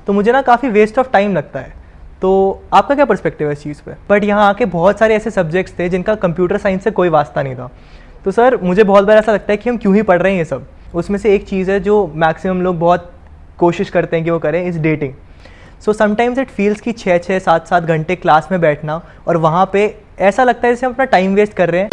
तो मुझे ना काफ़ी वेस्ट ऑफ टाइम लगता है। तो आपका क्या पर्सपेक्टिव है इस चीज़ पे? बट यहाँ आके बहुत सारे ऐसे सब्जेक्ट्स थे जिनका कंप्यूटर साइंस से कोई वास्ता नहीं था। तो सर मुझे बहुत बार ऐसा लगता है कि हम क्यों ही पढ़ रहे हैं ये सब। उसमें से एक चीज़ है जो मैक्सिमम लोग बहुत कोशिश करते हैं कि वो करें, is dating. So sometimes it feels कि 6-6 7-7 घंटे क्लास में बैठना और वहाँ पे ऐसा लगता है जैसे हम अपना टाइम वेस्ट कर रहे हैं।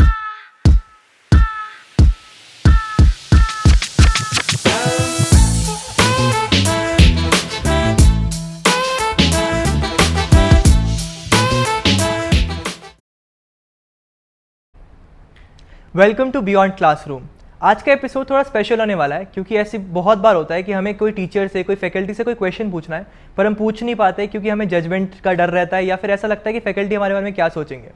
Welcome to beyond classroom. आज का एपिसोड थोड़ा स्पेशल होने वाला है क्योंकि ऐसी बहुत बार होता है कि हमें कोई टीचर से, कोई फैकल्टी से कोई क्वेश्चन पूछना है पर हम पूछ नहीं पाते क्योंकि हमें जजमेंट का डर रहता है या फिर ऐसा लगता है कि फैकल्टी हमारे बारे में क्या सोचेंगे।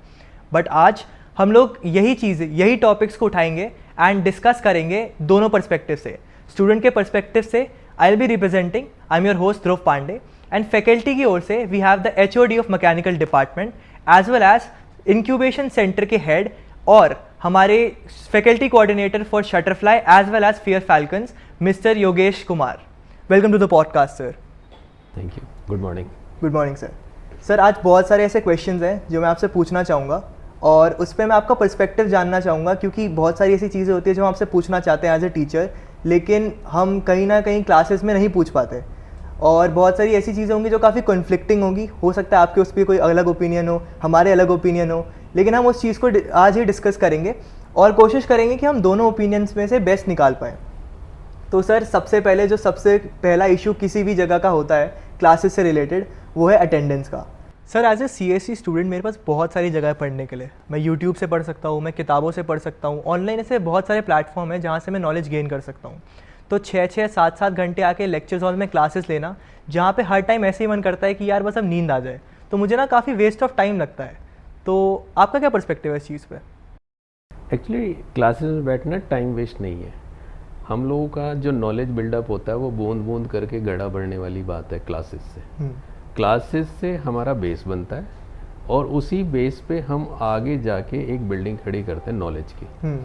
बट आज हम लोग यही टॉपिक्स को उठाएंगे एंड डिस्कस करेंगे दोनों पर्सपेक्टिव से। स्टूडेंट के पर्सपेक्टिव से I will be representing, I am your host Dhruv Pandey, and faculty की ओर से we have the HOD of mechanical department as well as incubation centre के हेड और हमारे faculty coordinator for Shutterfly as well as Fair Falcons, mister Yogesh Kumar. Welcome to the podcast sir. Thank you. Good morning. Good morning sir. Sir आज बहुत सारे ऐसे questions हैं जो मैं आपसे पूछना चाहूँगा और उस पर मैं आपका पर्सपेक्टिव जानना चाहूँगा क्योंकि बहुत सारी ऐसी चीज़ें होती है जो हम आपसे पूछना चाहते हैं एज ए टीचर, लेकिन हम कहीं ना कहीं क्लासेस में नहीं पूछ पाते। और बहुत सारी ऐसी चीज़ें होंगी जो काफ़ी कॉन्फ्लिक्टिंग होंगी, हो सकता है आपके उस पर कोई अलग ओपिनियन हो, हमारे अलग ओपिनियन हो, लेकिन हम उस चीज़ को आज ही डिस्कस करेंगे और कोशिश करेंगे कि हम दोनों ओपिनियंस में से बेस्ट निकाल पाएँ। तो सर सबसे पहला इशू किसी भी जगह का होता है क्लासेस से रिलेटेड, वो है अटेंडेंस का। Sir as a CSE student मेरे पास बहुत सारी जगह है पढ़ने के लिए। मैं यूट्यूब से पढ़ सकता हूँ, मैं किताबों से पढ़ सकता हूँ, ऑनलाइन ऐसे बहुत सारे प्लेटफॉर्म हैं जहाँ से मैं नॉलेज गेन कर सकता हूँ। तो 6-6 7-7 घंटे आके लेक्चर्स हॉल में क्लासेस लेना, जहाँ पे हर टाइम ऐसे ही मन करता है कि यार बस अब नींद आ जाए, तो मुझे ना काफ़ी वेस्ट ऑफ टाइम लगता है। तो आपका क्या पर्सपेक्टिव है इस चीज़ पे? एक्चुअली क्लासेस में बैठना टाइम वेस्ट नहीं है। हम लोगों का जो नॉलेज बिल्डअप होता है वो बूंद बूंद करके गड़ा बढ़ने वाली बात है क्लासेस से। क्लासेस से हमारा बेस बनता है और उसी बेस पे हम आगे जाके एक बिल्डिंग खड़ी करते हैं नॉलेज की।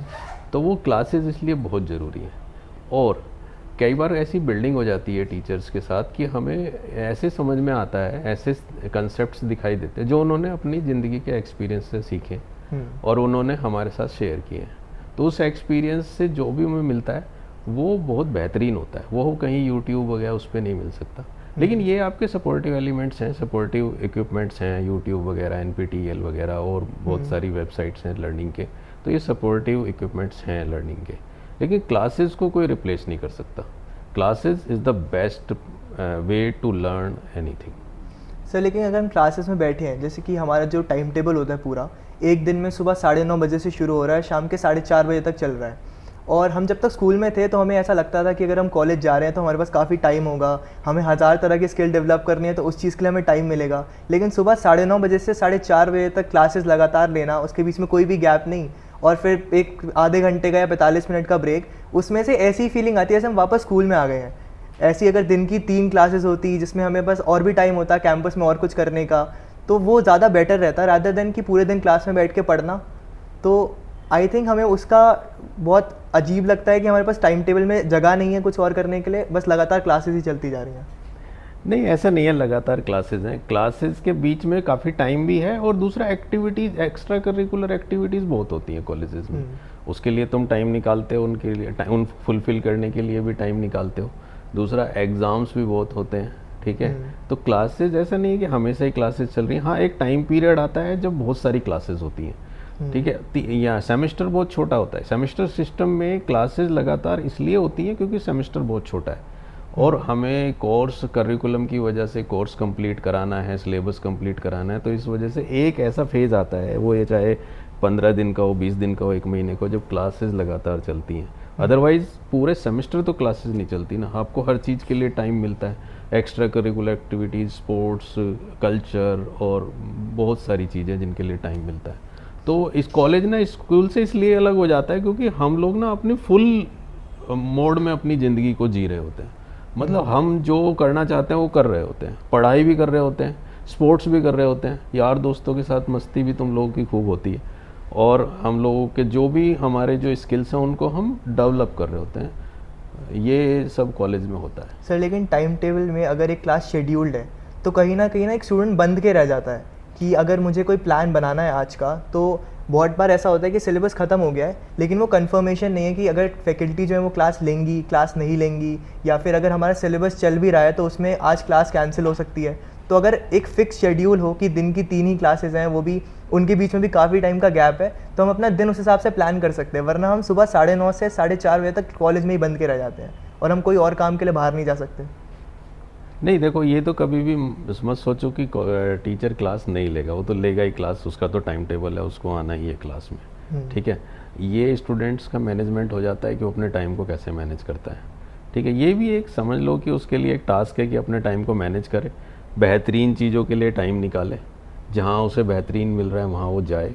तो वो क्लासेस इसलिए बहुत ज़रूरी है। और कई बार ऐसी बिल्डिंग हो जाती है टीचर्स के साथ कि हमें ऐसे समझ में आता है, ऐसे कंसेप्ट्स दिखाई देते हैं जो उन्होंने अपनी ज़िंदगी के एक्सपीरियंस से सीखे और उन्होंने हमारे साथ शेयर किए हैं। तो उस एक्सपीरियंस से जो भी हमें मिलता है वो बहुत बेहतरीन होता है, वो कहीं यूट्यूब वगैरह उस पर नहीं मिल सकता। लेकिन ये आपके सपोर्टिव एलिमेंट्स हैं, सपोर्टिव इक्विपमेंट्स हैं, यूट्यूब वगैरह, NPTEL वगैरह और बहुत सारी वेबसाइट्स हैं लर्निंग के। तो ये सपोर्टिव इक्विपमेंट्स हैं लर्निंग के, लेकिन क्लासेस को कोई रिप्लेस नहीं कर सकता। Classes is the best way to learn anything. Sir लेकिन अगर हम क्लासेस में बैठे हैं, जैसे कि हमारा जो टाइम टेबल होता है पूरा, एक दिन में सुबह 9:30 बजे से शुरू हो रहा है, शाम के 4:30 बजे तक चल रहा है। और हम जब तक स्कूल में थे तो हमें ऐसा लगता था कि अगर हम कॉलेज जा रहे हैं तो हमारे पास काफ़ी टाइम होगा, हमें 1000 तरह की स्किल डेवलप करनी है तो उस चीज़ के लिए हमें टाइम मिलेगा। लेकिन सुबह 9:30 बजे से 4:30 बजे तक क्लासेस लगातार लेना, उसके बीच में कोई भी गैप नहीं, और फिर एक आधे घंटे का या 45 मिनट का ब्रेक, उसमें से ऐसी फीलिंग आती है जैसे हम वापस स्कूल में आ गए हैं। ऐसी अगर दिन की 3 क्लासेस होती जिसमें हमें बस और भी टाइम होता कैंपस में और कुछ करने का, तो वो ज़्यादा बेटर रहता रादर देन कि पूरे दिन क्लास में बैठ के पढ़ना। तो आई थिंक हमें उसका बहुत अजीब लगता है कि हमारे पास टाइम टेबल में जगह नहीं है कुछ और करने के लिए, बस लगातार क्लासेस ही चलती जा रही हैं। नहीं, ऐसा नहीं है, लगातार क्लासेस हैं। क्लासेस के बीच में काफ़ी टाइम भी है और दूसरा एक्टिविटीज़, एक्स्ट्रा करिकुलर एक्टिविटीज़ बहुत होती हैं कॉलेजेस में। उसके लिए तुम टाइम निकालते हो, उनके लिए उन फुलफ़िल करने के लिए भी टाइम निकालते हो। दूसरा एग्ज़ाम्स भी बहुत होते हैं, ठीक है। तो क्लासेस ऐसा नहीं है कि हमेशा ही क्लासेस चल रही हैं। हाँ, एक टाइम पीरियड आता है जब बहुत सारी क्लासेस होती हैं, ठीक है। या सेमेस्टर बहुत छोटा होता है। सेमेस्टर सिस्टम में क्लासेस लगातार इसलिए होती हैं क्योंकि सेमेस्टर बहुत छोटा है और हमें कोर्स करिकुलम की वजह से कोर्स कंप्लीट कराना है, सिलेबस कंप्लीट कराना है। तो इस वजह से एक ऐसा फेज़ आता है, वो ये चाहे 15 दिन का हो, 20 दिन का हो, 1 महीने का हो, जब क्लासेस लगातार चलती हैं। अदरवाइज़ पूरे सेमेस्टर तो क्लासेस नहीं चलती ना। आपको हर चीज़ के लिए टाइम मिलता है, extra curricular activities, sports, culture और बहुत सारी चीज़ें जिनके लिए टाइम मिलता है। तो इस कॉलेज ना स्कूल से इसलिए अलग हो जाता है क्योंकि हम लोग ना अपनी फुल मोड में अपनी ज़िंदगी को जी रहे होते हैं। मतलब हम जो करना चाहते हैं वो कर रहे होते हैं, पढ़ाई भी कर रहे होते हैं, स्पोर्ट्स भी कर रहे होते हैं, यार दोस्तों के साथ मस्ती भी तुम लोगों की खूब होती है और हम लोगों के जो भी हमारे जो स्किल्स हैं उनको हम डेवलप कर रहे होते हैं। ये सब कॉलेज में होता है। सर लेकिन टाइम टेबल में अगर एक क्लास शेड्यूल्ड है तो कहीं ना एक स्टूडेंट बंद के रह जाता है कि अगर मुझे कोई प्लान बनाना है आज का, तो बहुत बार ऐसा होता है कि सिलेबस ख़त्म हो गया है लेकिन वो कंफर्मेशन नहीं है कि अगर फैकल्टी जो है वो क्लास लेंगी, क्लास नहीं लेंगी, या फिर अगर हमारा सिलेबस चल भी रहा है तो उसमें आज क्लास कैंसिल हो सकती है। तो अगर एक फ़िक्स शेड्यूल हो कि दिन की 3 ही क्लासेज हैं, वो भी उनके बीच में भी काफ़ी टाइम का गैप है, तो हम अपना दिन उस हिसाब से प्लान कर सकते हैं, वरना हम सुबह 9:30 से 4:30 बजे तक कॉलेज में ही बंद के रह जाते हैं और हम कोई और काम के लिए बाहर नहीं जा सकते। नहीं देखो, ये तो कभी भी मत सोचो कि टीचर क्लास नहीं लेगा, वो तो लेगा ही क्लास, उसका तो टाइम टेबल है, उसको आना ही है क्लास में। ठीक है, ये स्टूडेंट्स का मैनेजमेंट हो जाता है कि वो अपने टाइम को कैसे मैनेज करता है। ठीक है, ये भी एक समझ लो कि उसके लिए एक टास्क है कि अपने टाइम को मैनेज करे, बेहतरीन चीज़ों के लिए टाइम निकाले, जहाँ उसे बेहतरीन मिल रहा है वहाँ वो जाए,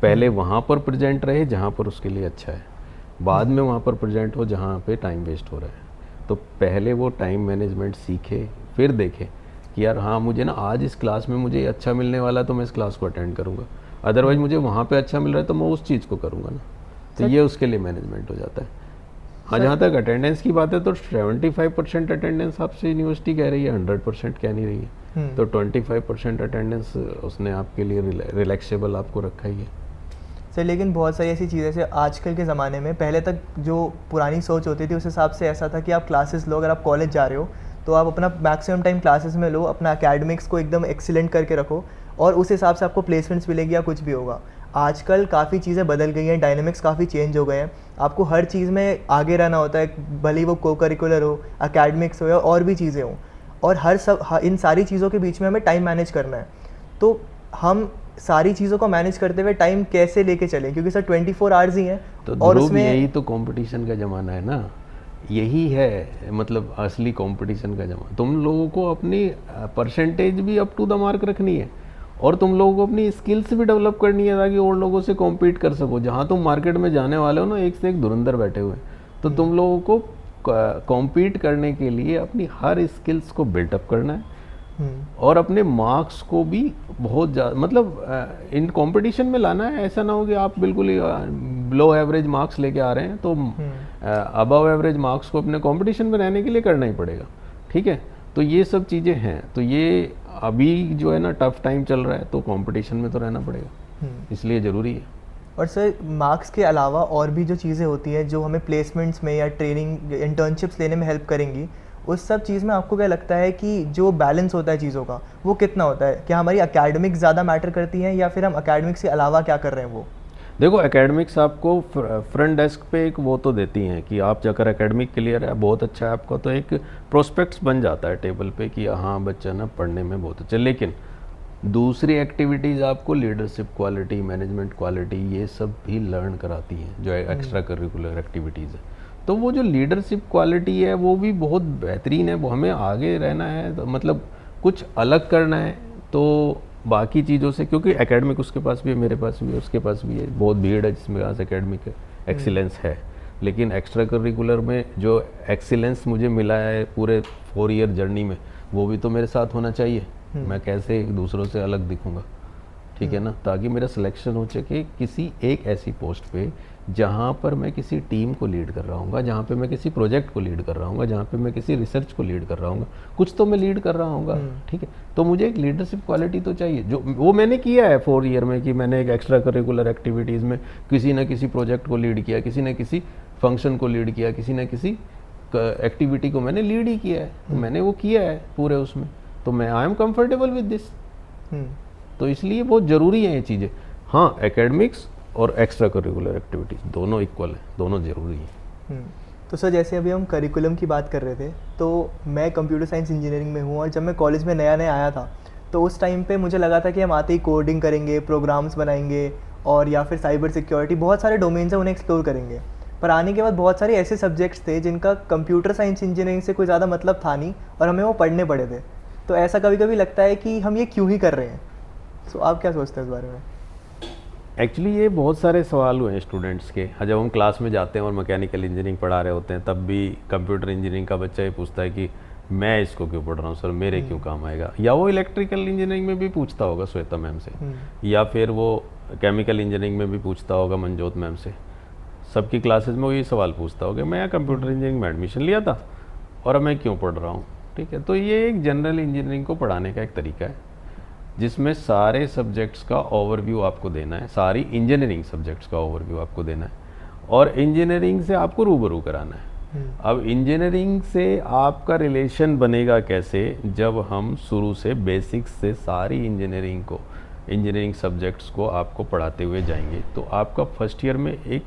पहले वहाँ पर प्रेजेंट रहे जहाँ पर उसके लिए अच्छा है, बाद में वहाँ पर प्रेजेंट हो जहाँ पे टाइम वेस्ट हो रहा है। तो पहले वो टाइम मैनेजमेंट सीखे, फिर देखे कि यार हाँ मुझे ना आज इस क्लास में मुझे अच्छा मिलने वाला है तो मैं इस क्लास को अटेंड करूँगा, अदरवाइज मुझे वहाँ पे अच्छा मिल रहा है तो मैं उस चीज़ को करूँगा ना। तो ये उसके लिए मैनेजमेंट हो जाता है। हाँ, जहाँ तक अटेंडेंस की बात है तो 75% अटेंडेंस आपसे यूनिवर्सिटी कह रही है, 100% कह नहीं रही है। तो 25% अटेंडेंस उसने आपके लिए रिलैक्सेबल आपको रखा ही है। सर लेकिन बहुत सारी ऐसी चीज़ें, जैसे आजकल के ज़माने में, पहले तक जो पुरानी सोच होती थी उस हिसाब से ऐसा था कि आप क्लासेस लो, अगर आप कॉलेज जा रहे हो तो आप अपना मैक्सिमम टाइम क्लासेस में लो, अपना एकेडमिक्स को एकदम एक्सीलेंट करके रखो और उस हिसाब से आपको प्लेसमेंट्स मिलेगी या कुछ भी होगा। आजकल काफ़ी चीज़ें बदल गई हैं, डायनेमिक्स काफ़ी चेंज हो गए हैं, आपको हर चीज़ में आगे रहना होता है, भले ही वो को करिकुलर हो, एकेडमिक्स हो या और भी चीज़ें हों, और इन सारी चीज़ों के बीच में हमें टाइम मैनेज करना है। तो हम सारी चीज़ों को मैनेज करते हुए टाइम कैसे लेके चलें, क्योंकि सर 24 आवर्स ही हैं तो और उसमें यही तो कंपटीशन का ज़माना है ना, यही है मतलब असली कंपटीशन का ज़माना। तुम लोगों को अपनी परसेंटेज भी अप टू द मार्क रखनी है और तुम लोगों को अपनी स्किल्स भी डेवलप करनी है ताकि और लोगों से कॉम्पीट कर सको। जहाँ तुम मार्केट में जाने वाले हो ना, एक से एक धुरंधर बैठे हुए, तो तुम लोगों को कॉम्पीट करने के लिए अपनी हर स्किल्स को बिल्टअप करना है और अपने मार्क्स को भी बहुत ज़्यादा मतलब इन कंपटीशन में लाना है। ऐसा ना हो कि आप बिल्कुल ही लो एवरेज मार्क्स लेके आ रहे हैं, तो अबव एवरेज मार्क्स को अपने कंपटीशन में रहने के लिए करना ही पड़ेगा। ठीक है, तो ये सब चीज़ें हैं। तो ये अभी जो है ना टफ टाइम चल रहा है, तो कंपटीशन में तो रहना पड़ेगा, इसलिए ज़रूरी है। और सर मार्क्स के अलावा और भी जो चीज़ें होती हैं जो हमें प्लेसमेंट्स में या ट्रेनिंग इंटर्नशिप्स लेने में हेल्प करेंगी, उस सब चीज़ में आपको क्या लगता है कि जो बैलेंस होता है चीज़ों का वो कितना होता है? क्या हमारी एकेडमिक्स ज़्यादा मैटर करती हैं या फिर हम एकेडमिक्स के अलावा क्या कर रहे हैं वो? देखो, एकेडमिक्स आपको फ्रंट डेस्क पे एक वो तो देती हैं कि आप जाकर एकेडमिक क्लियर है, बहुत अच्छा है आपका, तो एक प्रोस्पेक्ट्स बन जाता है टेबल पे कि हाँ बच्चा ना पढ़ने में बहुत अच्छा। लेकिन दूसरी एक्टिविटीज़ आपको लीडरशिप क्वालिटी, मैनेजमेंट क्वालिटी, ये सब भी लर्न कराती हैं जो एक्स्ट्रा करिकुलर एक्टिविटीज़ है। तो वो जो लीडरशिप क्वालिटी है वो भी बहुत बेहतरीन है। वो हमें आगे रहना है तो मतलब कुछ अलग करना है तो बाकी चीज़ों से, क्योंकि एकेडमिक उसके पास भी है, मेरे पास भी है, उसके पास भी है, बहुत भीड़ है जिसमें पास एकेडमिक एक्सीलेंस है। लेकिन एक्स्ट्रा करिकुलर में जो एक्सीलेंस मुझे मिला है पूरे 4 ईयर जर्नी में, वो भी तो मेरे साथ होना चाहिए। मैं कैसे दूसरों से अलग दिखूंगा, ठीक है ना, ताकि मेरा सिलेक्शन हो सके किसी एक ऐसी पोस्ट पे जहाँ पर मैं किसी टीम को लीड कर रहा हूँ, जहाँ पे मैं किसी प्रोजेक्ट को लीड कर रहा हूँ, जहाँ पे मैं किसी रिसर्च को लीड कर रहा हूँ, कुछ तो मैं लीड कर रहा हूँ। ठीक है, तो मुझे एक लीडरशिप क्वालिटी तो चाहिए, जो वो मैंने किया है 4 ईयर में कि मैंने एक एक्स्ट्रा करिकुलर एक्टिविटीज़ में किसी न किसी प्रोजेक्ट को लीड किया, किसी न किसी फंक्शन को लीड किया, किसी न किसी एक्टिविटी को मैंने लीड ही किया है। तो मैंने वो किया है पूरे उसमें, तो मैं I am comfortable with this. तो इसलिए बहुत ज़रूरी है ये चीज़ें। हाँ, एकेडमिक्स और एक्स्ट्रा करिकुलर एक्टिविटीज़ दोनों इक्वल है, दोनों ज़रूरी है। तो सर जैसे अभी हम करिकुलम की बात कर रहे थे, तो मैं कंप्यूटर साइंस इंजीनियरिंग में हूँ और जब मैं कॉलेज में नया नया आया था तो उस टाइम पे मुझे लगा था कि हम आते ही कोडिंग करेंगे, प्रोग्राम्स बनाएंगे और या फिर साइबर सिक्योरिटी, बहुत सारे डोमेन्स हैं उन्हें एक्सप्लोर करेंगे। पर आने के बाद बहुत सारे ऐसे सब्जेक्ट्स थे जिनका कंप्यूटर साइंस इंजीनियरिंग से कोई ज़्यादा मतलब था नहीं और हमें वो पढ़ने पड़े थे। तो ऐसा कभी कभी लगता है कि हम ये क्यों ही कर रहे हैं। तो आप क्या सोचते हैं इस बारे में? एक्चुअली ये बहुत सारे सवाल हुए हैं स्टूडेंट्स के। जब हम क्लास में जाते हैं और मैकेनिकल इंजीनियरिंग पढ़ा रहे होते हैं, तब भी कंप्यूटर इंजीनियरिंग का बच्चा ये पूछता है कि मैं इसको क्यों पढ़ रहा हूँ सर, मेरे क्यों काम आएगा। या वो इलेक्ट्रिकल इंजीनियरिंग में भी पूछता होगा श्वेता मैम से, या फिर वो केमिकल इंजीनियरिंग में भी पूछता होगा मनजोत मैम से। सबकी क्लासेस में वो ये सवाल पूछता होगा, मैं कंप्यूटर इंजीनियरिंग में एडमिशन लिया था और अब मैं क्यों पढ़ रहा हूँ। ठीक है, तो ये एक जनरल इंजीनियरिंग को पढ़ाने का एक तरीका है जिसमें सारे सब्जेक्ट्स का ओवरव्यू आपको देना है, सारी इंजीनियरिंग सब्जेक्ट्स का ओवरव्यू आपको देना है और इंजीनियरिंग से आपको रूबरू कराना है। अब इंजीनियरिंग से आपका रिलेशन बनेगा कैसे, जब हम शुरू से बेसिक्स से सारी इंजीनियरिंग सब्जेक्ट्स को आपको पढ़ाते हुए जाएंगे तो आपका फर्स्ट ईयर में एक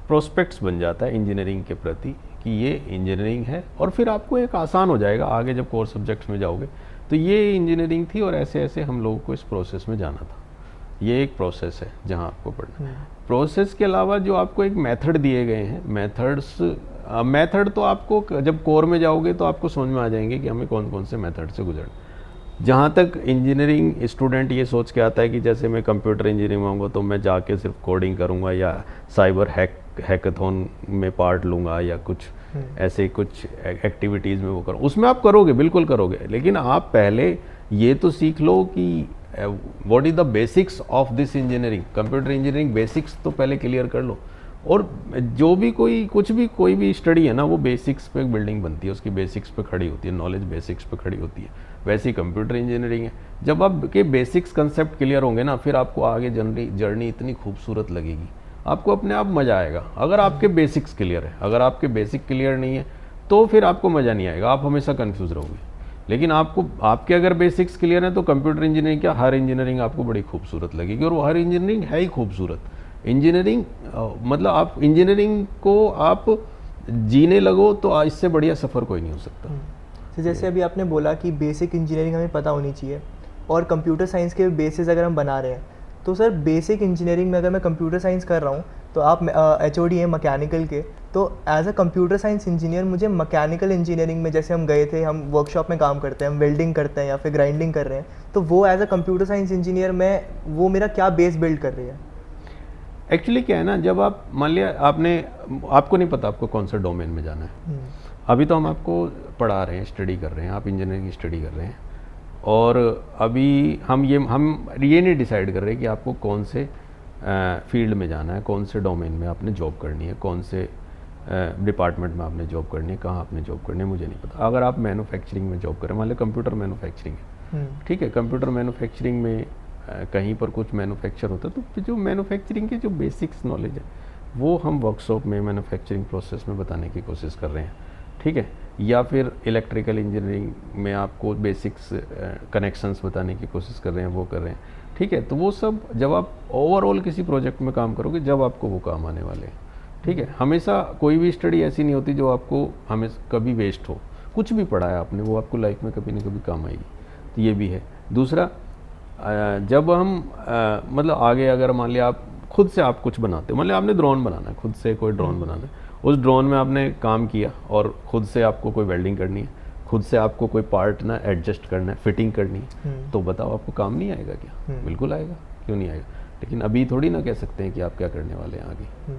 प्रोस्पेक्ट्स बन जाता है इंजीनियरिंग के प्रति कि ये इंजीनियरिंग है, और फिर आपको एक आसान हो जाएगा आगे जब कोर सब्जेक्ट्स में जाओगे तो ये इंजीनियरिंग थी और ऐसे ऐसे हम लोगों को इस प्रोसेस में जाना था। ये एक प्रोसेस है जहाँ आपको पढ़ना है। प्रोसेस के अलावा जो आपको एक मेथड दिए गए हैं, मेथड तो आपको जब कोर में जाओगे तो आपको समझ में आ जाएंगे कि हमें कौन कौन से मेथड से गुजरना। जहाँ तक इंजीनियरिंग स्टूडेंट ये सोच के आता है कि जैसे मैं कंप्यूटर इंजीनियरिंग में आऊँगा तो मैं जाके सिर्फ कोडिंग करूँगा या साइबर हैकाथॉन में पार्ट लूँगा या कुछ ऐसे कुछ एक्टिविटीज़ में वो करूँ, उसमें आप करोगे, बिल्कुल करोगे, लेकिन आप पहले ये तो सीख लो कि what is the basics of this engineering. Computer engineering basics तो पहले क्लियर कर लो। और जो भी कोई भी स्टडी है ना, वो बेसिक्स पे एक बिल्डिंग बनती है, उसकी बेसिक्स पे खड़ी होती है, नॉलेज बेसिक्स पे खड़ी होती है। वैसे ही कंप्यूटर इंजीनियरिंग है, जब आपके बेसिक्स कंसेप्ट क्लियर होंगे ना, फिर आपको आगे जर्नी इतनी खूबसूरत लगेगी, आपको अपने आप मज़ा आएगा। अगर आपके बेसिक्स क्लियर है, अगर आपके बेसिक क्लियर नहीं है तो फिर आपको मज़ा नहीं आएगा, आप हमेशा कन्फ्यूज रहोगे। लेकिन आपके अगर बेसिक्स क्लियर है तो कंप्यूटर इंजीनियरिंग क्या, हर इंजीनियरिंग आपको बड़ी खूबसूरत लगेगी, और वो हर इंजीनियरिंग है ही खूबसूरत। इंजीनियरिंग मतलब आप इंजीनियरिंग को आप जीने लगो तो इससे बढ़िया सफ़र कोई नहीं हो सकता। तो जैसे अभी आपने बोला कि बेसिक इंजीनियरिंग हमें पता होनी चाहिए और कंप्यूटर साइंस के बेसिस अगर हम बना रहे हैं, तो सर बेसिक इंजीनियरिंग में अगर मैं कंप्यूटर साइंस कर रहा हूँ तो आप HOD हैं मैकेनिकल के, तो as a computer science engineer मुझे मैकेनिकल इंजीनियरिंग में, जैसे हम गए थे, हम वर्कशॉप में काम करते हैं, हम वेल्डिंग करते हैं या फिर ग्राइंडिंग कर रहे हैं, तो वो as a computer science engineer में वो मेरा क्या बेस बिल्ड कर रही है? एक्चुअली क्या है ना, जब आप मान लिया आपको नहीं पता आपको कौन सा डोमेन में जाना है, अभी तो हम आपको पढ़ा रहे हैं, स्टडी कर रहे हैं, आप इंजीनियरिंग स्टडी कर रहे हैं, और अभी हम ये नहीं डिसाइड कर रहे कि आपको कौन से फील्ड में जाना है, कौन से डोमेन में आपने जॉब करनी है, कौन से डिपार्टमेंट में आपने जॉब करनी है, कहाँ आपने जॉब करनी है, मुझे नहीं पता। अगर आप मैन्युफैक्चरिंग में जॉब करें, मान लो कंप्यूटर मैन्युफैक्चरिंग है, ठीक है, कंप्यूटर मैन्युफैक्चरिंग में कहीं पर कुछ मैन्युफैक्चर होता है तो जो मैन्युफैक्चरिंग के जो बेसिक्स नॉलेज है वो हम वर्कशॉप में मैन्युफैक्चरिंग प्रोसेस में बताने की कोशिश कर रहे हैं, ठीक है। या फिर इलेक्ट्रिकल इंजीनियरिंग में आपको बेसिक्स कनेक्शंस बताने की कोशिश कर रहे हैं, वो कर रहे हैं, ठीक है। तो वो सब जब आप ओवरऑल किसी प्रोजेक्ट में काम करोगे, जब आपको वो काम आने वाले हैं, ठीक है। हमेशा कोई भी स्टडी ऐसी नहीं होती जो आपको कभी वेस्ट हो। कुछ भी पढ़ा है आपने, वो आपको लाइफ में कभी ना कभी काम आएगी, तो ये भी है। दूसरा, जब हम मतलब आगे अगर मान लिया आप खुद से आप कुछ बनाते हो, मान लिया आपने ड्रोन बनाना है, खुद से कोई ड्रोन बनाना है, उस ड्रोन में आपने काम किया और खुद से आपको कोई वेल्डिंग करनी है, खुद से आपको कोई पार्ट ना एडजस्ट करना है, फिटिंग करनी है, तो बताओ आपको काम नहीं आएगा क्या? बिल्कुल आएगा, क्यों नहीं आएगा। लेकिन अभी थोड़ी ना कह सकते हैं कि आप क्या करने वाले हैं आगे।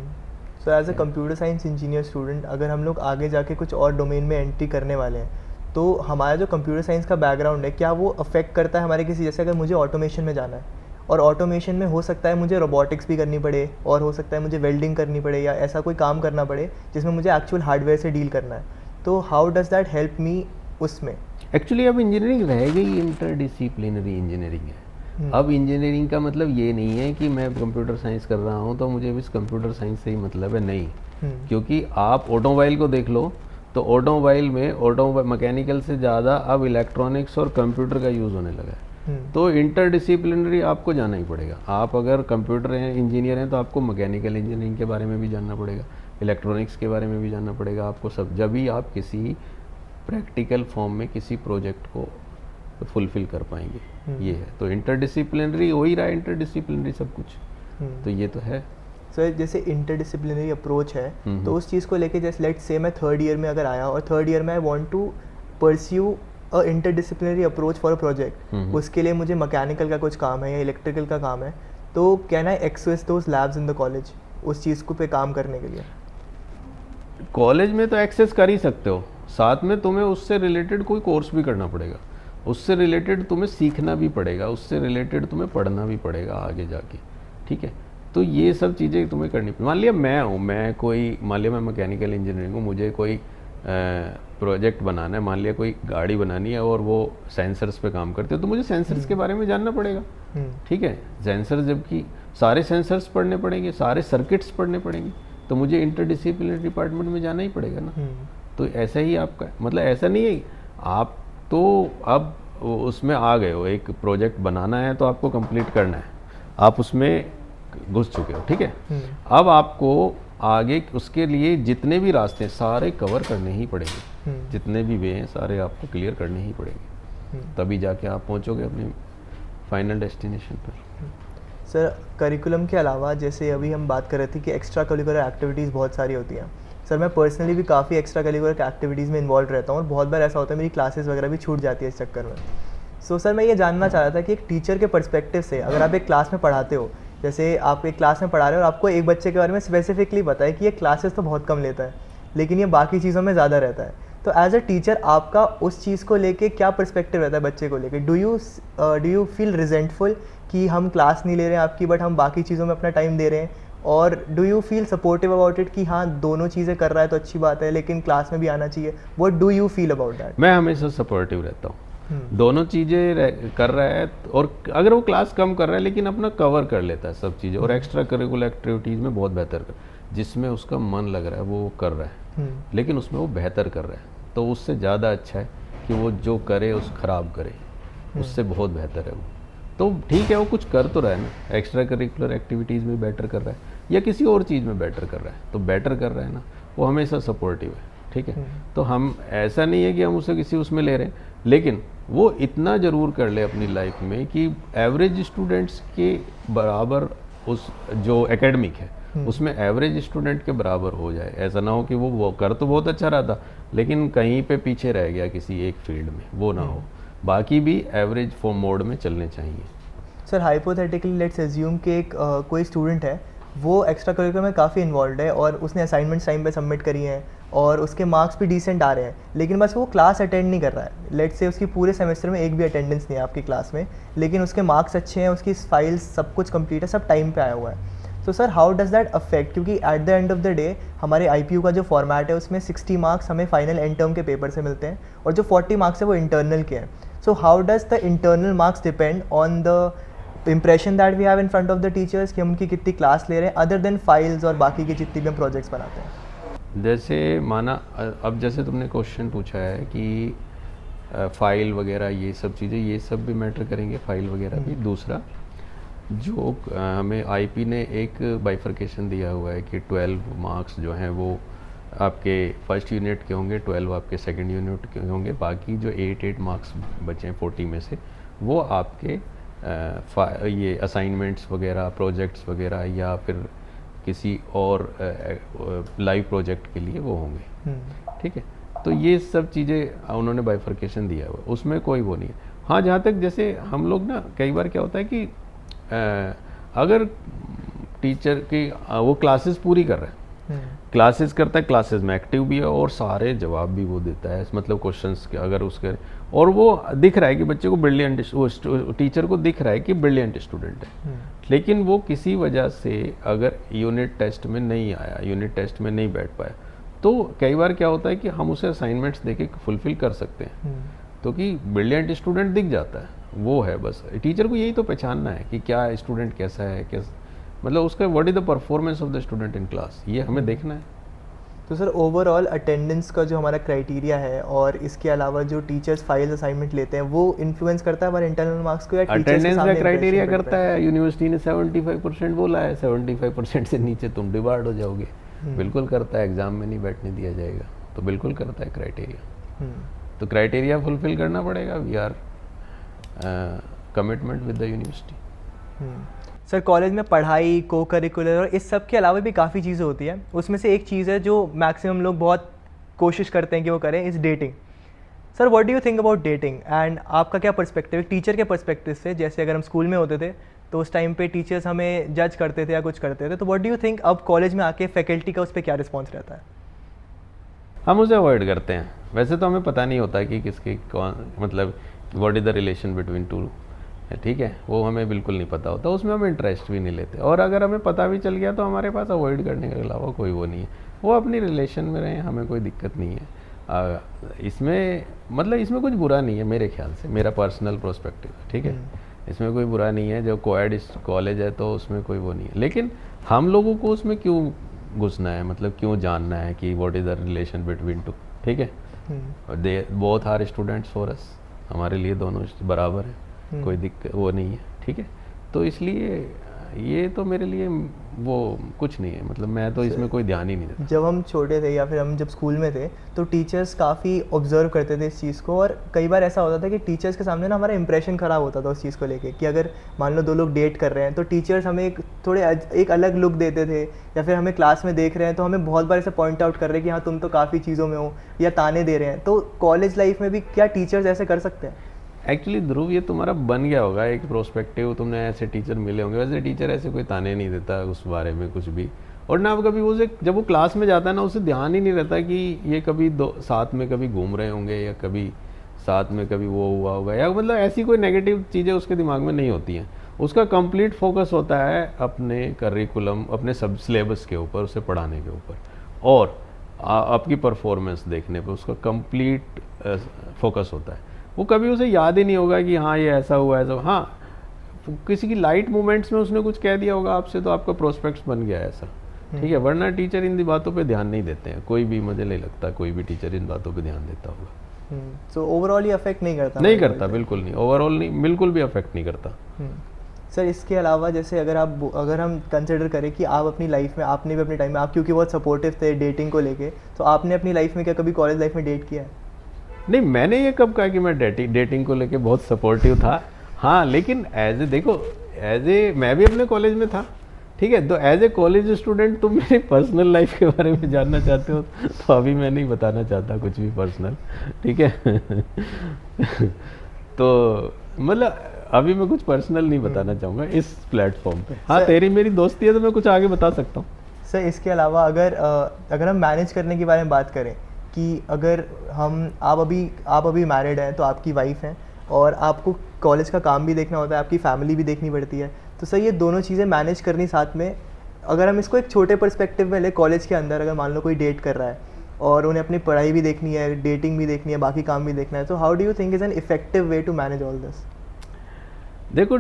So as a computer science engineer student, अगर हम लोग आगे जाके कुछ और डोमेन में एंट्री करने वाले हैं, तो हमारा जो कंप्यूटर साइंस का बैकग्राउंड है, क्या वो अफेक्ट करता है हमारे किसी, जैसे अगर मुझे ऑटोमेशन में जाना है और ऑटोमेशन में हो सकता है मुझे रोबोटिक्स भी करनी पड़े और हो सकता है मुझे वेल्डिंग करनी पड़े या ऐसा कोई काम करना पड़े जिसमें मुझे एक्चुअल हार्डवेयर से डील करना है, तो how does that help me उसमें? एक्चुअली अब इंजीनियरिंग रह गई इंटरडिसिप्लिनरी इंजीनियरिंग है। अब इंजीनियरिंग का मतलब ये नहीं है कि मैं कंप्यूटर साइंस कर रहा हूँ तो मुझे बस कंप्यूटर साइंस से ही मतलब है, नहीं। क्योंकि आप ऑटोमोबाइल को देख लो तो ऑटोमोबाइल में मैकेनिकल से ज़्यादा अब इलेक्ट्रॉनिक्स और कंप्यूटर का यूज़ होने लगा है। तो इंटरडिसिप्लिनरी आपको जाना ही पड़ेगा। आप अगर कंप्यूटर इंजीनियर हैं तो आपको मैकेनिकल इंजीनियरिंग के बारे में भी जानना पड़ेगा, इलेक्ट्रॉनिक्स के बारे में भी जानना पड़ेगा आपको सब, जब भी आप किसी प्रैक्टिकल फॉर्म में किसी प्रोजेक्ट को फुलफिल कर पाएंगे। ये है, तो इंटरडिसिप्लिनरी हो ही रहा है, इंटरडिसिप्लिनरी सब कुछ, तो ये तो है। सर जैसे इंटरडिसिप्लिनरी अप्रोच है, तो उस चीज़ को लेके, जैसे लेट्स से मैं थर्ड ईयर में अगर आया और थर्ड ईयर में I want to pursue a interdisciplinary approach for a project, उसके लिए मुझे मैकेनिकल का कुछ काम है या इलेक्ट्रिकल का काम है, तो can I access those labs in the college उस चीज़ को पे काम करने के लिए? कॉलेज में तो एक्सेस कर ही सकते हो, साथ में तुम्हें उससे रिलेटेड कोई कोर्स भी करना पड़ेगा, उससे रिलेटेड तुम्हें सीखना भी पड़ेगा, उससे रिलेटेड तुम्हें पढ़ना भी पड़ेगा आगे जाके, ठीक है। तो ये सब चीज़ें तुम्हें करनी पड़ती। मान लिया मैं मैकेनिकल इंजीनियरिंग हूँ, मुझे कोई प्रोजेक्ट बनाना है, मान लिया कोई गाड़ी बनानी है और वो सेंसर्स पे काम करते हो, तो मुझे सेंसर्स के बारे में जानना पड़ेगा। ठीक है, सेंसर्स जबकि सारे सेंसर्स पढ़ने पड़ेंगे, सारे सर्किट्स पढ़ने पड़ेंगे, तो मुझे इंटरडिसिप्लिनरी डिपार्टमेंट में जाना ही पड़ेगा ना। तो ऐसा ही आपका मतलब ऐसा नहीं है आप तो अब उसमें आ गए हो, एक प्रोजेक्ट बनाना है तो आपको कंप्लीट करना है, आप उसमें घुस चुके हो। ठीक है, अब आपको आगे उसके लिए जितने भी रास्ते हैं सारे कवर करने ही पड़ेंगे, जितने भी वे हैं सारे आपको क्लियर करने ही पड़ेंगे, तभी जाके आप पहुंचोगे अपने फाइनल डेस्टिनेशन पर। सर करिकुलम के अलावा जैसे अभी हम बात कर रहे थे कि एक्स्ट्रा करिकुलर एक्टिविटीज़ बहुत सारी होती हैं। सर मैं पर्सनली भी काफ़ी एक्स्ट्रा करिकुलर एक्टिविटीज़ में इन्वॉल्व रहता हूँ और बहुत बार ऐसा होता है मेरी क्लासेस वगैरह भी छूट जाती है इस चक्कर में। सो सर मैं ये जानना चाह रहा था कि एक टीचर के पर्सपेक्टिव से अगर आप एक क्लास में पढ़ाते हो, जैसे आप एक क्लास में पढ़ा रहे हो और आपको एक बच्चे के बारे में स्पेसिफिकली पता है कि ये क्लासेस तो बहुत कम लेता है लेकिन ये बाकी चीज़ों में ज़्यादा रहता है, तो एज अ टीचर आपका उस चीज़ को लेके क्या पर्सपेक्टिव रहता है बच्चे को लेके? डू यू फील रिजेंटफुल कि हम क्लास नहीं ले रहे हैं आपकी बट हम बाकी चीज़ों में अपना टाइम दे रहे हैं, और do you feel supportive about it कि हाँ दोनों चीज़ें कर रहा है तो अच्छी बात है लेकिन क्लास में भी आना चाहिए? What do you feel about that? मैं हमेशा सपोर्टिव रहता हूँ, दोनों चीज़ें कर रहा है, और अगर वो क्लास कम कर रहा है लेकिन अपना कवर कर लेता है सब चीज़ें, और एक्स्ट्रा करिकुलर एक्टिविटीज़ में बहुत बेहतर कर, जिसमें उसका मन लग रहा है वो कर रहा है, लेकिन उसमें वो बेहतर कर रहा है, तो उससे ज़्यादा अच्छा है कि वो जो करे उस खराब करे, उससे बहुत बेहतर है वो। तो ठीक है, वो कुछ कर तो रहा है ना, एक्स्ट्रा करिकुलर एक्टिविटीज़ में बेटर कर रहा है या किसी और चीज़ में बेटर कर रहा है, तो बेटर कर रहा है ना, वो हमेशा सपोर्टिव है। ठीक है, तो हम ऐसा नहीं है कि हम उसे किसी उसमें ले रहे हैं, लेकिन वो इतना ज़रूर कर ले अपनी लाइफ में कि एवरेज स्टूडेंट्स के बराबर, उस जो एकेडमिक है उसमें एवरेज स्टूडेंट के बराबर हो जाए। ऐसा ना हो कि वो कर तो बहुत अच्छा रहा था लेकिन कहीं पे पीछे रह गया किसी एक फील्ड में, वो ना हो, बाकी भी एवरेज फॉर्म मोड में चलने चाहिए। सर हाइपोथेटिकली लेट्स एज्यूम कि एक कोई स्टूडेंट है, वो एक्स्ट्रा करिकुलर में काफ़ी इन्वॉल्व है और उसने असाइनमेंट्स टाइम पे सबमिट करी हैं और उसके मार्क्स भी डिसेंट आ रहे हैं, लेकिन बस वो क्लास अटेंड नहीं कर रहा है। लेट्स से उसकी पूरे सेमेस्टर में एक भी अटेंडेंस नहीं है आपकी क्लास में, लेकिन उसके मार्क्स अच्छे हैं, उसकी फाइल्स सब कुछ कंप्लीट है, सब टाइम पे आया हुआ है। तो sir how does that affect, क्योंकि at the end of the day हमारे IPU का जो फॉर्मेट है उसमें 60 मार्क्स हमें फाइनल एंड टर्म के पेपर से मिलते हैं और जो 40 मार्क्स है वो इंटरनल के हैं। So how does the internal marks depend on the impression that we have in front of the teachers कि हम उनकी कितनी क्लास ले रहे हैं, अदर देन फाइल्स और बाकी की जितनी भी हम प्रोजेक्ट्स बनाते हैं? जैसे माना अब जैसे तुमने क्वेश्चन पूछा है कि फाइल वगैरह ये सब चीज़ें, ये सब भी मैटर करेंगे, फाइल वगैरह भी। दूसरा जो हमें IP ने एक बाइफर्केशन दिया हुआ है कि 12 मार्क्स जो हैं वो आपके फर्स्ट यूनिट के होंगे, 12 आपके सेकंड यूनिट के होंगे, बाकी जो 8 मार्क्स बचे हैं 40 में से वो आपके ये असाइनमेंट्स वगैरह, प्रोजेक्ट्स वगैरह या फिर किसी और लाइव प्रोजेक्ट के लिए वो होंगे। ठीक है, तो ये सब चीज़ें उन्होंने बाइफर्केशन दिया हुआ है, उसमें कोई वो नहीं है। हाँ, जहाँ तक जैसे हम लोग ना कई बार क्या होता है कि अगर टीचर की वो क्लासेस पूरी कर रहा है, क्लासेस करता है, क्लासेस में एक्टिव भी है और सारे जवाब भी वो देता है, मतलब क्वेश्चंस के अगर उसके, और वो दिख रहा है कि बच्चे को ब्रिलियंट, टीचर को दिख रहा है कि ब्रिलियंट स्टूडेंट है, लेकिन वो किसी वजह से अगर यूनिट टेस्ट में नहीं आया, यूनिट टेस्ट में नहीं बैठ पाया, तो कई बार क्या होता है कि हम उसे असाइनमेंट्स देके फुलफिल कर सकते हैं, तो कि ब्रिलियंट स्टूडेंट दिख जाता है, वो है। बस टीचर को यही तो पहचानना है कि क्या स्टूडेंट कैसा है, कैसा मतलब उसका what is the performance of the student in class, ये हमें देखना है। तो सर ओवरऑल अटेंडेंस का जो हमारा क्राइटेरिया है और इसके अलावा जो टीचर्स फाइल्स असाइनमेंट लेते हैं वो इन्फ्लुएंस करता है हमारे इंटरनल मार्क्स को, या अटेंडेंस का क्राइटेरिया करता है? यूनिवर्सिटी ने 75% बोला है, 75% से नीचे तुम डिबार्ड हो जाओगे। बिल्कुल करता है, एग्जाम में नहीं बैठने दिया जाएगा, तो बिल्कुल करता है क्राइटेरिया। तो क्राइटेरिया फुलफिल करना पड़ेगा, we are commitment with the university. Sir college में पढ़ाई, को करिकुलर और इस सब के अलावा भी काफ़ी चीज़ें होती हैं, उसमें से एक चीज़ है जो मैक्सिमम लोग बहुत कोशिश करते हैं कि वो करें, is dating. Sir what do you think about dating, and आपका क्या पर्सपेक्टिव है टीचर के पर्सपेक्टिव से? जैसे अगर हम स्कूल में होते थे तो उस टाइम पे टीचर्स हमें जज करते थे या कुछ करते थे, तो व्हाट डू यू थिंक अब कॉलेज में आके फैकल्टी का उस पर क्या रिस्पॉन्स रहता है? हम उसे अवॉइड करते हैं। वैसे तो हमें पता नहीं होता कि किसके कौन, मतलब what is the relation between two ठीक है, वो हमें बिल्कुल नहीं पता होता, उसमें हम इंटरेस्ट भी नहीं लेते, और अगर हमें पता भी चल गया तो हमारे पास अवॉइड करने के अलावा कोई वो नहीं है, वो अपनी रिलेशन में रहें, हमें कोई दिक्कत नहीं है। इसमें मतलब इसमें कुछ बुरा नहीं है मेरे ख्याल से, मेरा पर्सनल प्रोस्पेक्टिव है, ठीक है, इसमें कोई बुरा नहीं है। जो कोएड कॉलेज है तो उसमें कोई वो नहीं है, लेकिन हम लोगों को उसमें क्यों घुसना है, मतलब क्यों जानना है कि what is the relation between two, ठीक है, they both are students for us, हमारे लिए दोनों बराबर है, कोई दिक्कत वो नहीं है, ठीक है। तो इसलिए ये तो मेरे लिए वो कुछ नहीं है, मतलब मैं तो इसमें कोई ध्यान ही नहीं देता। जब हम छोटे थे या फिर हम जब स्कूल में थे तो टीचर्स काफ़ी ऑब्जर्व करते थे इस चीज़ को, और कई बार ऐसा होता था कि टीचर्स के सामने ना हमारा इंप्रेशन ख़राब होता था उस चीज़ को लेके, कि अगर मान लो दो लोग डेट कर रहे हैं तो टीचर्स हमें एक अलग लुक देते थे, या फिर हमें क्लास में देख रहे हैं तो हमें बहुत बार ऐसे पॉइंट आउट कर रहे हैं कि हाँ तुम तो काफ़ी चीज़ों में हो, या ताने दे रहे हैं। तो कॉलेज लाइफ में भी क्या टीचर्स ऐसे कर सकते हैं? एक्चुअली ध्रुव, ये तुम्हारा बन गया होगा एक प्रोस्पेक्टिव, तुमने ऐसे टीचर मिले होंगे, वैसे टीचर ऐसे कोई ताने नहीं देता उस बारे में कुछ भी, और ना कभी उसे जब वो क्लास में जाता है ना उसे ध्यान ही नहीं रहता कि ये कभी साथ में कभी घूम रहे होंगे, या कभी साथ में कभी वो हुआ होगा, या मतलब ऐसी कोई नेगेटिव चीज़ें उसके दिमाग में नहीं होती हैं। उसका कंप्लीट फोकस होता है अपने करिकुलम, अपने सब सिलेबस के ऊपर, उसे पढ़ाने के ऊपर, और आपकी परफॉर्मेंस देखने पर उसका कंप्लीट फोकस होता है। वो कभी उसे याद ही नहीं होगा कि हाँ ये ऐसा हुआ, ऐसा, हाँ किसी की लाइट मोमेंट्स में उसने कुछ कह दिया होगा आपसे तो आपका प्रोस्पेक्ट्स बन गया ऐसा, ठीक है, वरना टीचर इन बातों पे ध्यान नहीं देते हैं, कोई भी, मुझे नहीं लगता कोई भी टीचर इन बातों पे ध्यान देता होगा। तो ओवरऑल ये अफेक्ट नहीं करता? नहीं करता, बिल्कुल नहीं, ओवरऑल नहीं, बिल्कुल भी अफेक्ट नहीं करता। सर इसके अलावा जैसे अगर हम कंसिडर करें कि आप अपनी लाइफ में, आपने भी अपने टाइम में, आप क्योंकि बहुत सपोर्टिव थे डेटिंग को लेके, तो आपने अपनी लाइफ में क्या कभी कॉलेज लाइफ में डेट किया है? नहीं, मैंने ये कब कहा कि मैं डेटिंग को लेके बहुत सपोर्टिव था? हाँ, लेकिन मैं भी अपने कॉलेज में था, ठीक है, तो एज ए कॉलेज स्टूडेंट तुम मेरी पर्सनल लाइफ के बारे में जानना चाहते हो तो अभी मैं नहीं बताना चाहता कुछ भी पर्सनल, ठीक है। तो मतलब अभी मैं कुछ पर्सनल नहीं बताना चाहूँगा इस प्लेटफॉर्म पे। हाँ, तेरी मेरी दोस्ती है तो मैं कुछ आगे बता सकता हूँ। सर इसके अलावा अगर हम मैनेज करने के बारे में बात करें, कि अगर आप अभी मैरिड हैं तो आपकी वाइफ हैं, और आपको कॉलेज का काम भी देखना होता है, आपकी फैमिली भी देखनी पड़ती है, तो सर ये दोनों चीज़ें मैनेज करनी साथ में, अगर हम इसको एक छोटे पर्सपेक्टिव में ले, कॉलेज के अंदर अगर मान लो कोई डेट कर रहा है और उन्हें अपनी पढ़ाई भी देखनी है, डेटिंग भी देखनी है, बाकी काम भी देखना है, तो how do you think is an effective way to manage all this? देखो,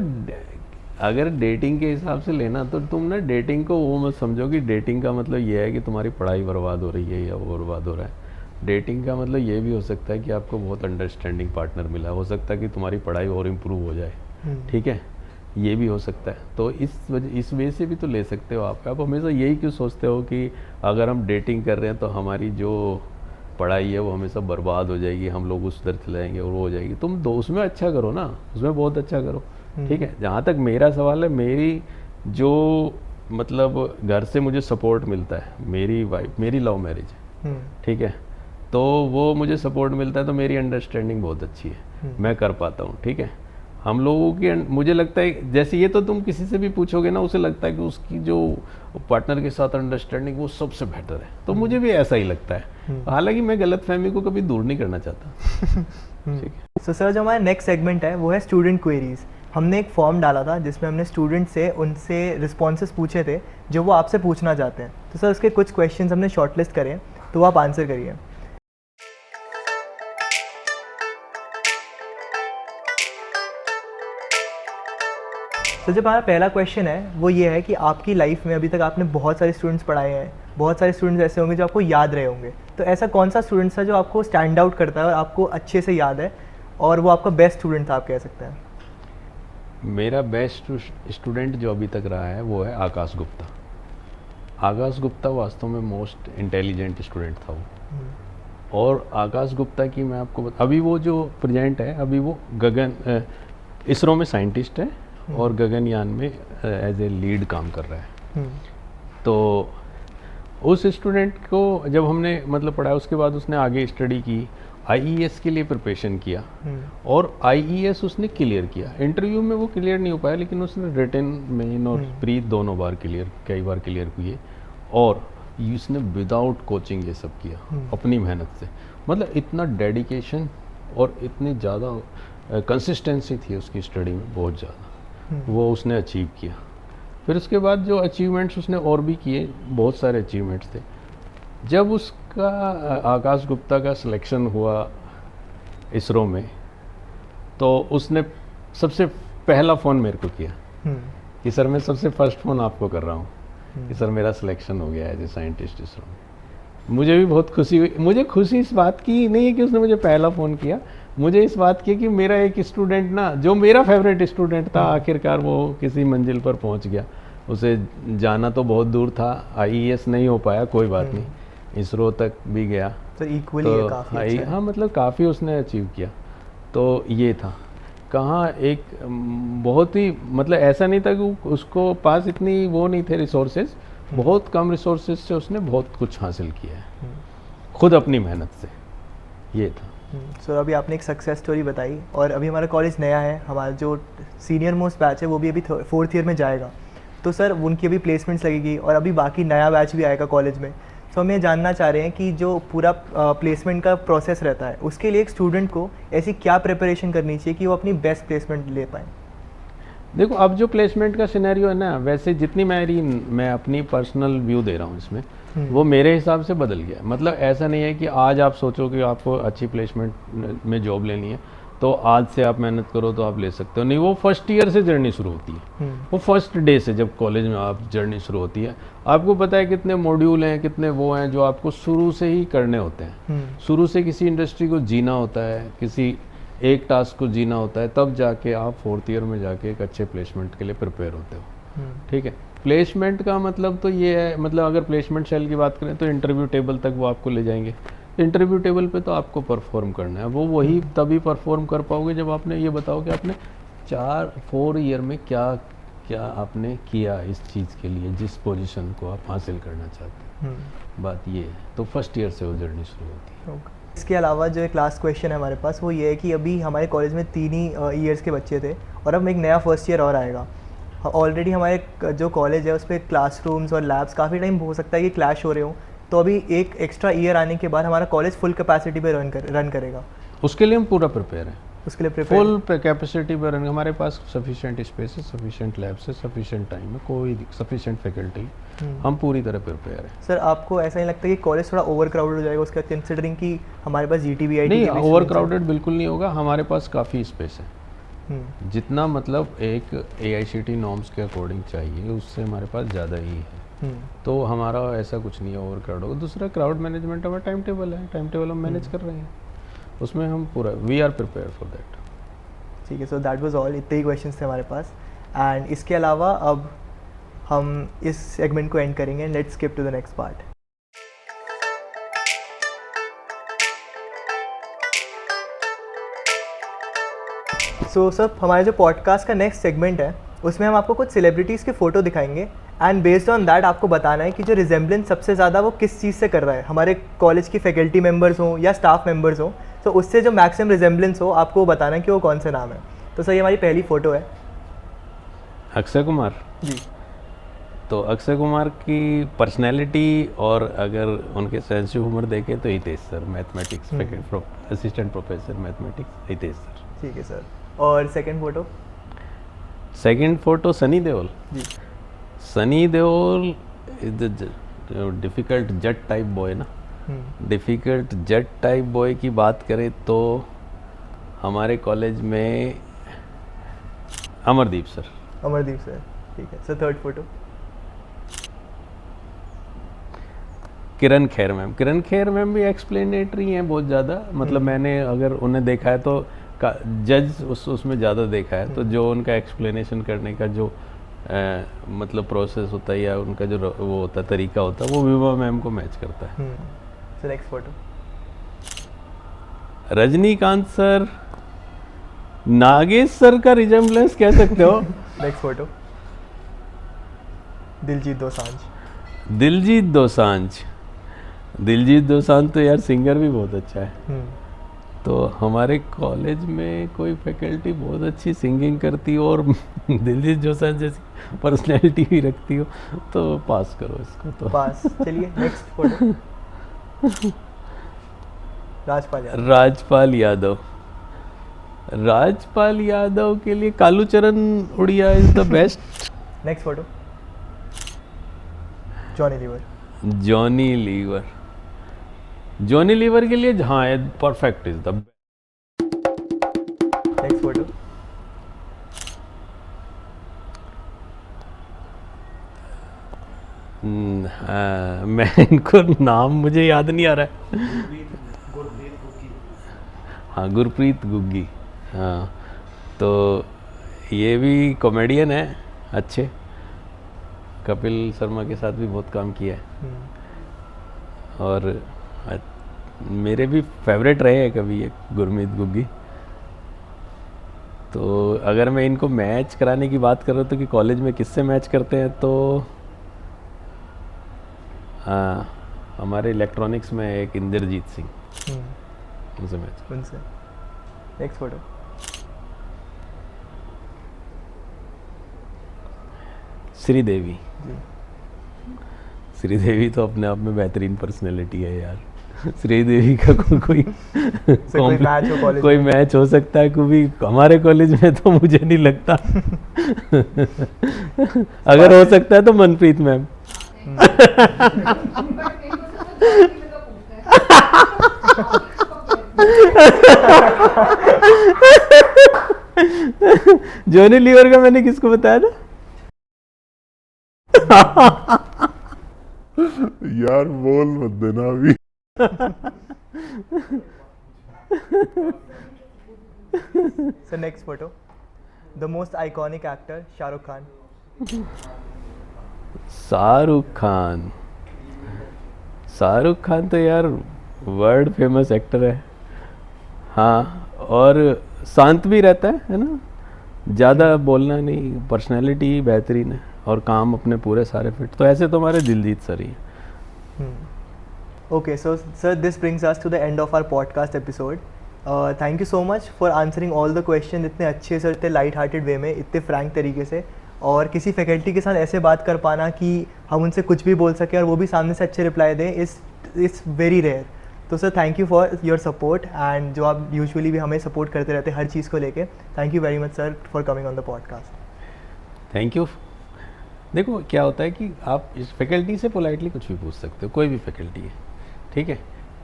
अगर डेटिंग के हिसाब से लेना तो तुम ना डेटिंग को वो मत समझो कि डेटिंग का मतलब ये है कि तुम्हारी पढ़ाई बर्बाद हो रही है या वो बर्बाद हो रहा है। डेटिंग का मतलब ये भी हो सकता है कि आपको बहुत अंडरस्टैंडिंग पार्टनर मिला, हो सकता है कि तुम्हारी पढ़ाई और इम्प्रूव हो जाए, ठीक है, ये भी हो सकता है। तो इस वजह से भी तो ले सकते हो आप हमेशा यही क्यों सोचते हो कि अगर हम डेटिंग कर रहे हैं तो हमारी जो पढ़ाई है वो हमेशा बर्बाद हो जाएगी, हम लोग उस तरह चले जाएंगे और वो हो जाएगी। तुम उसमें अच्छा करो ना, उसमें बहुत अच्छा करो, ठीक है। जहाँ तक मेरा सवाल है, मेरी जो मतलब घर से मुझे सपोर्ट मिलता है, मेरी वाइफ, मेरी लव मैरिज है, ठीक है, तो वो मुझे सपोर्ट मिलता है, तो मेरी अंडरस्टैंडिंग बहुत अच्छी है, मैं कर पाता हूँ, ठीक है। हम लोगों की मुझे लगता है, जैसे ये तो तुम किसी से भी पूछोगे ना, उसे लगता है कि उसकी जो पार्टनर के साथ अंडरस्टैंडिंग वो सबसे बेहतर है, तो मुझे भी ऐसा ही लगता है। हालांकि मैं गलतफहमी को कभी दूर नहीं करना चाहता। ठीक है। सो सर, जो हमारा नेक्स्ट सेगमेंट है वो है स्टूडेंट क्वेरीज। हमने एक फॉर्म डाला था जिसमें हमने स्टूडेंट से उनसे रिस्पॉन्सेस पूछे थे जो वो आपसे पूछना चाहते हैं। तो सर उसके कुछ क्वेश्चंस हमने शॉर्टलिस्ट करे हैं, तो वो आप आंसर करिए। तो जो हमारा पहला क्वेश्चन है वो ये है कि आपकी लाइफ में अभी तक आपने बहुत सारे स्टूडेंट्स पढ़ाए हैं, बहुत सारे स्टूडेंट्स ऐसे होंगे जो आपको याद रहे होंगे, तो ऐसा कौन सा स्टूडेंट्स है जो आपको स्टैंड आउट करता है और आपको अच्छे से याद है और वो आपका बेस्ट स्टूडेंट था, आप कह सकते हैं? मेरा बेस्ट स्टूडेंट जो अभी तक रहा है वो है आकाश गुप्ता। आकाश गुप्ता वास्तव में मोस्ट इंटेलिजेंट स्टूडेंट था वो। और आकाश गुप्ता की मैं आपको अभी वो जो प्रेजेंट है, अभी वो गगन इसरो में साइंटिस्ट है और गगनयान में एज ए लीड काम कर रहा है। तो उस स्टूडेंट को जब हमने मतलब पढ़ाया, उसके बाद उसने आगे स्टडी की, आईईएस के लिए प्रिपरेशन किया और आईईएस उसने क्लियर किया। इंटरव्यू में वो क्लियर नहीं हो पाया, लेकिन उसने रिटन मेन और प्री दोनों बार क्लियर, कई बार क्लियर किए। और उसने विदाउट कोचिंग ये सब किया अपनी मेहनत से। मतलब इतना डेडिकेशन और इतनी ज़्यादा कंसिस्टेंसी थी उसकी स्टडी में बहुत ज़्यादा, वो उसने अचीव किया। फिर उसके बाद जो अचीवमेंट्स उसने और भी किए, बहुत सारे अचीवमेंट्स थे। जब उसका आकाश गुप्ता का सिलेक्शन हुआ इसरो में, तो उसने सबसे पहला फ़ोन मेरे को किया कि सर मैं सबसे फर्स्ट फ़ोन आपको कर रहा हूँ कि सर मेरा सिलेक्शन हो गया एज ए साइंटिस्ट इसरो में। मुझे भी बहुत खुशी हुई। मुझे खुशी इस बात की नहीं है कि उसने मुझे पहला फ़ोन किया, मुझे इस बात की कि मेरा एक स्टूडेंट ना, जो मेरा फेवरेट स्टूडेंट था, आखिरकार वो किसी मंजिल पर पहुंच गया। उसे जाना तो बहुत दूर था, आईएएस नहीं हो पाया, कोई बात नहीं, इसरो तक भी गया। तो इक्वली तो काफ़ी अच्छा है। हाँ, मतलब काफ़ी उसने अचीव किया। तो ये था कहाँ एक बहुत ही, मतलब ऐसा नहीं था कि उसको पास इतनी वो नहीं थे रिसोर्सेज, बहुत कम रिसोर्सेज से उसने बहुत कुछ हासिल किया है खुद अपनी मेहनत से, ये था। सर अभी आपने एक सक्सेस स्टोरी बताई, और अभी हमारा कॉलेज नया है, हमारा जो सीनियर मोस्ट बैच है वो भी अभी 4th ईयर में जाएगा, तो सर उनकी अभी प्लेसमेंट्स लगेगी और अभी बाकी नया बैच भी आएगा कॉलेज में। तो हम ये जानना चाह रहे हैं कि जो पूरा प्लेसमेंट का प्रोसेस रहता है, उसके लिए एक स्टूडेंट को ऐसी क्या प्रिपरेशन करनी चाहिए कि वो अपनी बेस्ट प्लेसमेंट ले पाए? देखो, अब जो प्लेसमेंट का सिनेरियो है ना, वैसे जितनी मैं अपनी पर्सनल व्यू दे रहा हूँ इसमें, वो मेरे हिसाब से बदल गया। मतलब ऐसा नहीं है कि आज आप सोचो कि आपको अच्छी प्लेसमेंट में जॉब लेनी है तो आज से आप मेहनत करो तो आप ले सकते हो, नहीं। वो फर्स्ट ईयर से जर्नी शुरू होती है, वो फर्स्ट डे से जब कॉलेज में आप जर्नी शुरू होती है, आपको पता है कितने मॉड्यूल हैं, कितने वो हैं जो आपको शुरू से ही करने होते हैं। शुरू से किसी इंडस्ट्री को जीना होता है, किसी एक टास्क को जीना होता है, तब जाके आप 4th ईयर में जाके एक अच्छे प्लेसमेंट के लिए प्रिपेयर होते हो। ठीक है, प्लेसमेंट का मतलब तो ये है, मतलब अगर प्लेसमेंट सेल की बात करें तो इंटरव्यू टेबल तक वो आपको ले जाएंगे। इंटरव्यू टेबल पे तो आपको परफॉर्म करना है, वो वही तभी परफॉर्म कर पाओगे जब आपने ये बताओ कि आपने 4 ईयर में क्या क्या आपने किया इस चीज़ के लिए, जिस पोजीशन को आप हासिल करना चाहते हैं। बात ये है, तो फर्स्ट ईयर से वो जर्नी शुरू होती है। इसके अलावा जो एक लास्ट क्वेश्चन है हमारे पास, वो ये है कि अभी हमारे कॉलेज में 3 ही ईयर्स के बच्चे थे और अब एक नया फर्स्ट ईयर और आएगा। ऑलरेडी हमारे जो कॉलेज है उस पर क्लासरूम्स और लैब्स काफ़ी टाइम हो सकता है कि क्लैश हो रहे हों, तो अभी एक एक्स्ट्रा ईयर आने के बाद हमारा कॉलेज फुल कैपेसिटी पे रन करेगा। उसके लिए हम पूरा प्रिपेयर हैं, उसके लिए प्रिपेयर फुल कैपेसिटी पर रन। हमारे पास सफिशिएंट स्पेस है, सफिशिएंट लैब्स है, सफिशिएंट टाइम है, कोई सफिशिएंट फैकल्टी, हम पूरी तरह प्रिपेयर हैं। सर आपको ऐसा नहीं लगता कि कॉलेज थोड़ा ओवर क्राउडेड हो जाएगा उसके बाद, कंसिडरिंग कि हमारे पास GTV नहीं, ओवर क्राउडेड बिल्कुल नहीं होगा, हमारे पास काफ़ी स्पेस है। जितना मतलब एक AICTE नॉर्म्स के अकॉर्डिंग चाहिए उससे हमारे पास ज़्यादा ही है। तो हमारा ऐसा कुछ नहीं है ओवर क्राउड होगा। दूसरा, क्राउड मैनेजमेंट हमारा टाइम टेबल है, टाइम टेबल हम मैनेज कर रहे हैं, उसमें हम पूरा we are prepare for that. ठीक है, सो दैट वाज ऑल, इतने ही क्वेश्चंस थे हमारे पास। एंड इसके अलावा अब हम इस सेगमेंट को एंड करेंगे। Let's skip to the next part. So sir, हमारे जो पॉडकास्ट का नेक्स्ट सेगमेंट है उसमें हम आपको कुछ सेलिब्रिटीज़ की फ़ोटो दिखाएंगे एंड बेस्ड ऑन दैट आपको बताना है कि जो रिजेम्बलेंस सबसे ज़्यादा वो किस चीज़ से कर रहा है, हमारे कॉलेज की फैकल्टी मेम्बर्स हों या स्टाफ मेम्बर्स हों, तो उससे जो मैक्सिमम रिजेम्बलेंस हो आपको वो बताना है कि वो कौन सा नाम है। तो सर ये हमारी पहली फ़ोटो है। अक्षय कुमार जी। तो अक्षय कुमार की पर्सनैलिटी और अगर उनके सेंस ऑफ ह्यूमर देखें तो Hitesh sir, mathematics assistant professor mathematics, Hitesh sir. ठीक है सर। और second photo? Second photo Sunny Deol. जी। Sunny Deol is the difficult Jat type boy ना। डिफ़िकल्ट जट टाइप बॉय की बात करें तो हमारे कॉलेज में अमरदीप सर। अमरदीप सर, ठीक है sir. Third photo? Kiran Kher ma'am. Kiran Kher ma'am भी एक्सप्लेनेटरी हैं बहुत ज़्यादा, मतलब मैंने अगर उन्हें देखा है तो जज उसमें ज़्यादा देखा है, तो जो उनका एक्सप्लेनेशन करने का जो मतलब प्रोसेस होता है या उनका जो वो होता है तरीका होता है, वो विभा मैम को मैच करता है। Sir next photo? Rajinikanth sir, Nagesh sir का रिजेम्बलेंस कह सकते हो। Next photo? दिलजीत दोसांझ। दिलजीत दोसांझ। दिलजीत दोसांझ तो यार सिंगर भी बहुत अच्छा है। तो हमारे कॉलेज में कोई फैकल्टी बहुत अच्छी सिंगिंग करती हो और दिलजीत दोसांझ जैसी पर्सनैलिटी भी रखती हो तो पास करो इसको। तो पास। चलिए नेक्स्ट फोटो? राजपाल यादव। राजपाल यादव। राजपाल यादव के लिए Kalucharan Udiya is the best. Next photo, Johnny Lever. Johnny Lever, Johnny Lever के लिए हाँ perfect is the. Next photo, मैं इनको नाम मुझे याद नहीं आ रहा है। हाँ गुरप्रीत गुग्गी, हाँ तो ये भी कॉमेडियन है अच्छे, कपिल शर्मा के साथ भी बहुत काम किया है और मेरे भी फेवरेट रहे हैं कभी ये गुरमीत गुग्गी। तो अगर मैं इनको मैच कराने की बात कर रहा हूँ तो कि कॉलेज में किससे मैच करते हैं तो हमारे इलेक्ट्रॉनिक्स में एक इंद्रजीत सिंह, उनसे मैच। उनसे। Next photo, Sridevi. श्रीदेवी तो अपने आप में बेहतरीन पर्सनैलिटी है यार। श्रीदेवी का कोई मैच हो सकता है कभी हमारे कॉलेज में तो मुझे नहीं लगता। अगर हो सकता है तो मनप्रीत मैम। जॉनी लीवर का मैंने किसको बताया था? यार बोल मत देना अभी। So next photo, the most iconic actor Shahrukh Khan. Shahrukh Khan, Shahrukh Khan तो यार वर्ल्ड फेमस एक्टर है। हाँ और शांत भी रहता है ना, ज़्यादा बोलना नहीं, पर्सनैलिटी बेहतरीन है और काम अपने पूरे सारे फिट। तो ऐसे तो हमारे दिलजीत सर ही हैं। Okay, so sir, this brings us to the end of our podcast episode. Thank you so much for answering all the questions इतने अच्छे से, इतने लाइट हार्टेड वे में, इतने फ्रैंक तरीके से, और किसी फैकल्टी के साथ ऐसे बात कर पाना कि हम उनसे कुछ भी बोल सकें और वो भी सामने से अच्छे रिप्लाई दें इज़ वेरी रेयर। तो sir thank you for your support, and जो आप यूजुअली भी हमें सपोर्ट करते रहते हैं हर चीज़ को लेके। Thank you very much sir for coming on the podcast. Thank you. देखो क्या होता है कि आप इस फैकल्टी से पोलाइटली कुछ भी पूछ सकते हो, कोई भी फैकल्टी है, ठीक है।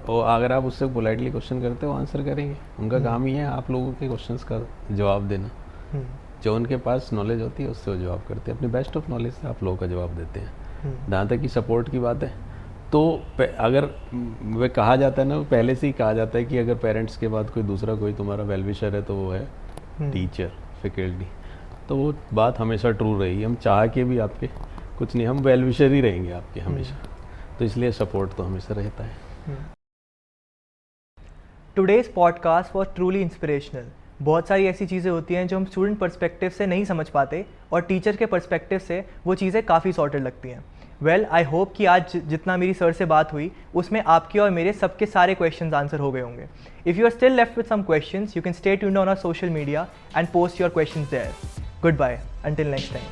और अगर आप उससे पोलाइटली क्वेश्चन करते हो आंसर करेंगे, उनका काम ही है आप लोगों के क्वेश्चंस का जवाब देना। जो उनके पास नॉलेज होती है उससे वो जवाब करते हैं, अपनी बेस्ट ऑफ नॉलेज से आप लोगों का जवाब देते हैं। जहाँ तक कि सपोर्ट की बात है तो अगर वे कहा जाता है ना, पहले से ही कहा जाता है कि अगर पेरेंट्स के बाद कोई दूसरा कोई तुम्हारा वेल विशर है तो वो है टीचर, फैकल्टी। तो वो बात हमेशा ट्रू रही। हम चाह के भी आपके कुछ नहीं, हम वेल विशर ही रहेंगे आपके हमेशा। तो इसलिए सपोर्ट तो हमेशा रहता है। Today's podcast was truly inspirational. बहुत सारी ऐसी चीज़ें होती हैं जो हम स्टूडेंट पर्सपेक्टिव से नहीं समझ पाते और टीचर के पर्सपेक्टिव से वो चीज़ें काफ़ी सॉर्टेड लगती हैं। वेल आई होप कि आज जितना मेरी सर से बात हुई उसमें आपके और मेरे सबके सारे क्वेश्चंस आंसर हो गए होंगे। If you are still left with some questions you can stay tuned on our social media and post your questions there. Goodbye, until next time.